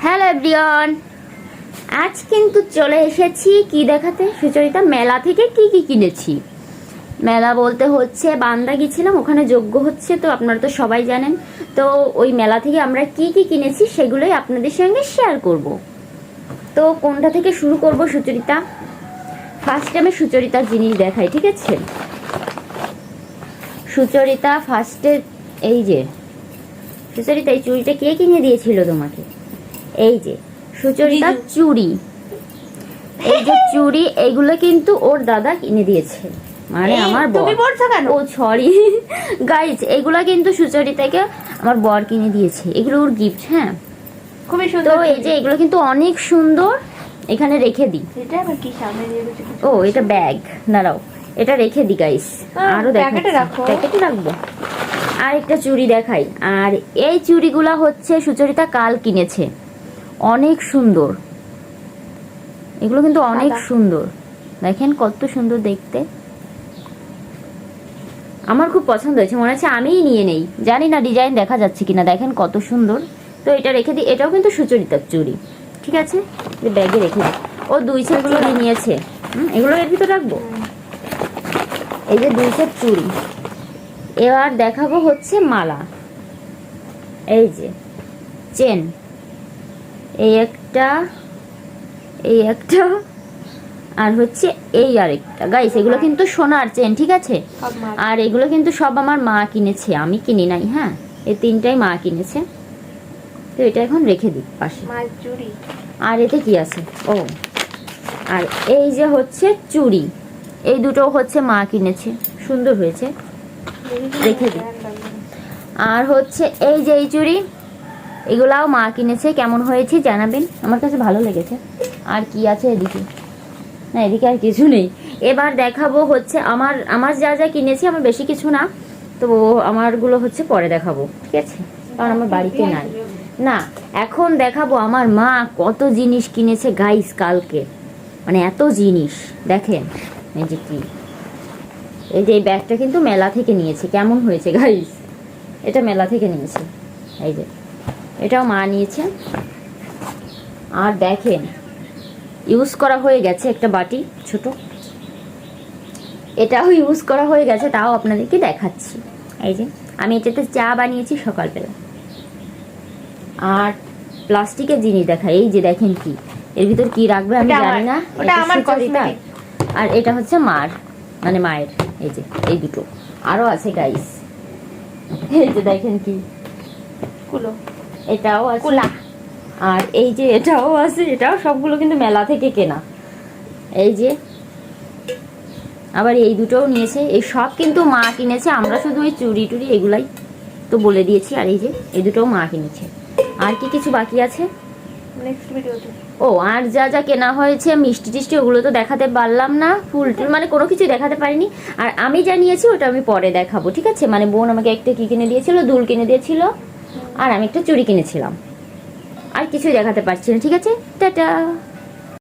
Hello everyone, আজ কিন্তু চলে এসেছি কি দেখাতে, সুচরিতা মেলা থেকে কি কি কিনেছি। মেলা বলতে হচ্ছে বান্দা গেছিলাম, ওখানে যজ্ঞ হচ্ছে, তো আপনারা তো সবাই জানেন। তো ওই মেলা থেকে আমরা কি কি কিনেছি সেগুলোই আপনাদের সঙ্গে শেয়ার করব। তো কোনটা থেকে শুরু করব সুচরিতা? ফার্স্টে আমি সুচরিতার জিনিস দেখাই, ঠিক আছে? সুচরিতা ফার্স্টে এই যে সুচরিতা, এই চুড়িটা কে কিনে দিয়েছিল তোমাকে? এই যে সুচরিতা চুড়ি, এই যে চুড়ি, এইগুলো কিন্তু ওর দাদা কিনে দিয়েছে, মানে আমার বর। ও সরি গাইজ, এগুলা কিন্তু সুচরিতাকে আমার বর কিনে দিয়েছে, এগুলো ওর গিফট। হ্যাঁ, খুবই সুন্দর। তো এই যে এগুলো কিন্তু অনেক সুন্দর, এখানে রেখে দিই। এটা আবার কি সামনে দিয়ে রয়েছে? ও এটা ব্যাগ, দাঁড়াও এটা রেখে দিই গাইস, আরো প্যাকেটে রাখো। প্যাকেটে রাখবো। আর একটা চুড়ি দেখাই, আর এই চুড়িগুলা হচ্ছে সুচরিতা কাল কিনেছে, অনেক সুন্দর, এগুলো কিন্তু অনেক সুন্দর, দেখেন কত সুন্দর দেখতে, আমার খুব পছন্দ হয়েছে, মনে হচ্ছে আমিই নিয়ে নেই, জানি না ডিজাইন দেখা যাচ্ছে কিনা, দেখেন কত সুন্দর। তো এটা রেখে দিই, এটাও কিন্তু সুচরিতার চুড়ি, ঠিক আছে, ব্যাগে রেখে দিই। ও 2 সেট চুড়ি নিয়েছে, এগুলো এর ভিতরে রাখবো। এই যে 2 সেট চুড়ি। এবার দেখাবো হচ্ছে মালা, এই যে চেন, এই একটা, এই একটা, আর হচ্ছে এই আরেকটা। গাইস এগুলো কিন্তু সোনার চেন, ঠিক আছে? আর এগুলো কিন্তু সব আমার মা কিনেছে, আমি কিনি নাই। হ্যাঁ, এই 3টাই মা কিনেছে। তো এটা এখন রেখে দিই পাশে। আর এতে কি আছে? ও, আর এই যে হচ্ছে চুড়ি, এই দুটো হচ্ছে মা কিনেছে, সুন্দর হয়েছে, রেখে দিই। আর হচ্ছে এই যে এই চুড়ি, এগুলাও মা কিনেছে, কেমন হয়েছে জানাবেন, আমার কাছে ভালো লেগেছে। আর কি আছে এদিকে? না, এদিকে আর কিছু নেই। এবার দেখাবো হচ্ছে আমার যা যা কিনেছি, আমার বেশি কিছু না, তো আমারগুলো হচ্ছে পরে দেখাবো, ঠিক আছে? কারণ আমার বাড়িতে নাই। না, এখন দেখাবো আমার মা কত জিনিস কিনেছে গাইস কালকে, মানে এত জিনিস দেখেন। এই যে কি, এই যে এই ব্যাগটা কিন্তু মেলা থেকে নিয়েছে, কেমন হয়েছে গাইস? এটা মেলা থেকে নিয়েছে, এই যে এটাও মা নিয়েছে। আর দেখেন ইউজ করা হয়ে গেছে একটা বাটি ছোট, এটাও ইউজ করা হয়ে গেছে, তাও আপনাদেরকে দেখাচ্ছি। এই যে আমি এটাতে চা বানিয়েছি সকালবেলা। আর প্লাস্টিকের জিনিস দেখাই, এই যে দেখেন কি, এর ভিতর কি রাখবে আমি জানি না, আর এটা হচ্ছে মার, মানে মায়ের, এই যে এই দুটো। আরো আছে গাইস, এই যে দেখেন কি, এটাও আছে, আর এই যে এটাও আছে, এটাও সবগুলো কিন্তু মেলা থেকে কেনা। এই যে আবার এই দুটোও নিয়েছে, এই সব কিন্তু মা কিনেছে, আমরা শুধু ওই চুড়ি টুড়ি এগুলাই তো বলে দিয়েছি। আর এই যে এই দুটোও মা কিনেছে। আর কি কিছু বাকি আছে? ও, আর যা যা কেনা হয়েছে মিষ্টি টিষ্টি, ওগুলো তো দেখাতে পারলাম না, ফুল টুল মানে কোনো কিছু দেখাতে পারিনি। আর আমি যা নিয়েছি ওটা আমি পরে দেখাবো, ঠিক আছে? মানে বোন আমাকে একটা কি কিনে দিয়েছিল, দুল কিনে দিয়েছিল, আর আমি একটা চুড়ি কিনেছিলাম, আর কিছুই দেখাতে পারছি না, ঠিক আছে? টাটা।